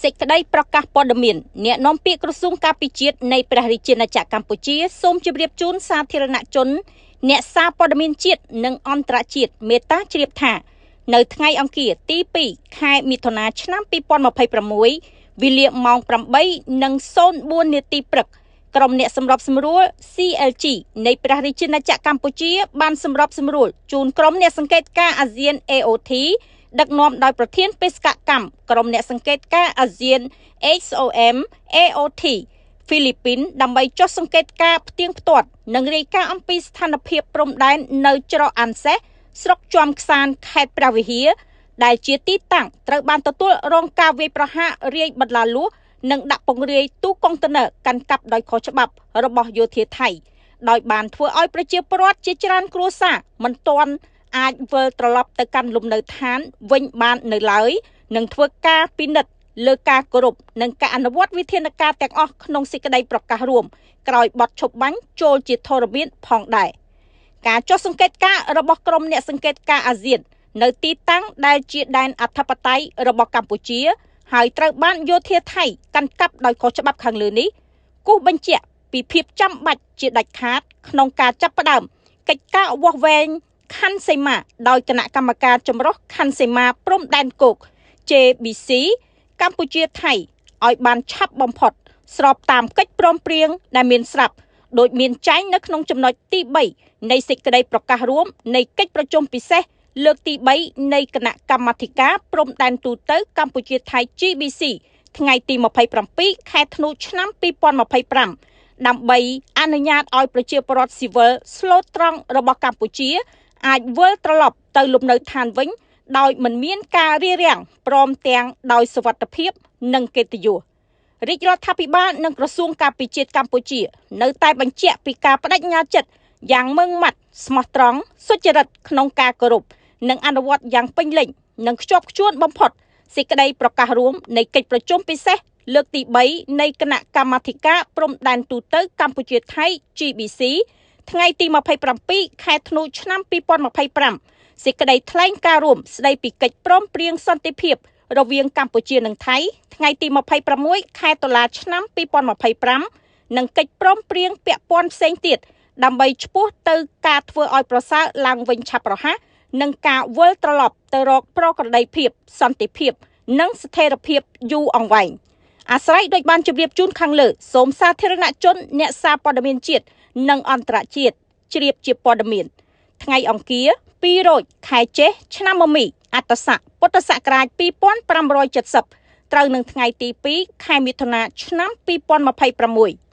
សេចក្តីប្រកាសព័ត៌មានអ្នកនាំពាក្យក្រសួងការពារជាតិនៃព្រះរាជាណាចក្រកម្ពុជាសូមជម្រាបជូនសាធារណជនអ្នកសារព័ត៌មានជាតិនិងអន្តរជាតិមេត្តាជ្រាបថានៅថ្ងៃអង្គារទី2ខែមិថុនាឆ្នាំ2026វេលាម៉ោង 8:04 នាទីព្រឹកក្រុមអ្នកសម្របសម្រួល CLG នៃព្រះរាជាណាចក្រកម្ពុជាបានសម្របសម្រួលជូនក្រុមអ្នកសង្កេតការណ៍អាស៊ាន AOT ដឹកនាំដោយប្រធានបេសកកម្មក្រុមអ្នកសង្កេតការណ៍អាស៊ាន XOM AOT ហ្វីលីពីនដើម្បីចុះសង្កេតការណ៍ផ្ទៀងផ្ទាត់និងរាយការណ៍អំពីស្ថានភាពព្រំដែននៅច្រកអានសេះស្រុកជាំខ្សានខេត្តព្រះវិហារដែលជាទីតាំងត្រូវបានទទួលរងការវាយប្រហាររាយបដិលួសនិងដាក់ពង្រាយទូកុងតឺន័រកាន់កាប់ដោយខុសច្បាប់របស់យោធាថៃដោយបានធ្វើឲ្យប្រជាពលរដ្ឋជាច្រើនគ្រួសារមិនទាន់អាចវិលត្រឡប់ទៅកាន់លំនៅឋានវិញបាននៅឡើយនិងធ្វើការពិនិត្យលើការគោរពនិងការអនុវត្តវិធានការទាំងអស់ក្នុងសេចក្តីប្រកាសរួមក្រោយបទឈប់បាញ់ចូលជាធរមានផងដែរការចុះសង្កេតការណ៍របស់ក្រុមអ្នកសង្កេតការណ៍អាស៊ាននៅទីតាំងដែលជាដែនអធិបតេយ្យរបស់កម្ពុជាហើយត្រូវបានយោធាថៃកាន់កាប់ដោយខុសច្បាប់ខាងលើនេះគូសបញ្ជាក់ពីភាពចាំបាច់ជាដាច់ខាតក្នុងការចាប់ផ្ដើមកិច្ចការវាស់វែងខណ្ឌសីមាដោយគណៈកម្មការចម្រុះខណ្ឌសីមាព្រំដែនគោក JBC កម្ពុជាថៃឲ្យបានឆាប់បំផុតស្របតាមកិច្ចព្រមព្រៀងដែលមានស្រាប់ដោយមានចែងនៅក្នុងចំណុចទី3នៃសេចក្តីប្រកាសរួមនៃកិច្ចប្រជុំពិសេសលើកទី3នៃគណៈកម្មាធិការព្រំដែនទូទៅកម្ពុជាថៃ GBC ថ្ងៃទី27ខែធ្នូឆ្នាំ2025ដើម្បីអនុញ្ញាតឲ្យប្រជាពលរដ្ឋស៊ីវិលស្លូតត្រង់របស់កម្ពុជាអាចវិលត្រឡប់ទៅលំនៅឋានវិញដោយមិនមានការរារាំងព្រមទាំងដោយសុវត្ថិភាពនិងកិត្តិយសរាជរដ្ឋាភិបាលនិងក្រសួងការពារជាតិកម្ពុជានៅតែបញ្ជាក់ពីការបដិញ្ញាចិត្តយ៉ាងម៉ឺងម៉ាត់ស្មោះត្រង់សុចរិតក្នុងការគោរពនិងអនុវត្តយ៉ាងពេញលេញនិងខ្ជាប់ខ្ជួនបំផុតសេចក្តីប្រកាសរួមនៃកិច្ចប្រជុំពិសេសលើកទី3នៃគណៈកម្មាធិការព្រំដែនទូទៅកម្ពុជាថៃ GBC ថ្ងៃទី27ខែធ្នូឆ្នាំ2025សេចក្តីថ្លែងការណ៍រួមស្តីពីកិច្ចព្រមព្រៀងសន្តិភាពរវាងកម្ពុជានិងថៃថ្ងៃទី26ខែតុលាឆ្នាំ2025និងកិច្ចព្រមព្រៀងពាក់ព័ន្ធផ្សេងទៀតដើម្បីឆ្ពោះទៅការធ្វើឲ្យប្រសើរឡើងវិញឆាប់រហ័សនិងការវិលត្រឡប់ទៅរកប្រក្រតីភាពសន្តិភាពនិងស្ថិរភាពយូរអង្វែងអាស្រ័យដោយបានជម្រាបជូនខាងលើសូមសាធារណជនអ្នកសារព័ត៌មានជាតិនិងអន្តរជាតិជ្រាបជាព័ត៌មានថ្ងៃអង្គារ200ខែចេសឆ្នាំមមីអត្តស័កពុទ្ធសករាជ2570ត្រូវនឹងថ្ងៃទី2ខែមិថុនាឆ្នាំ2026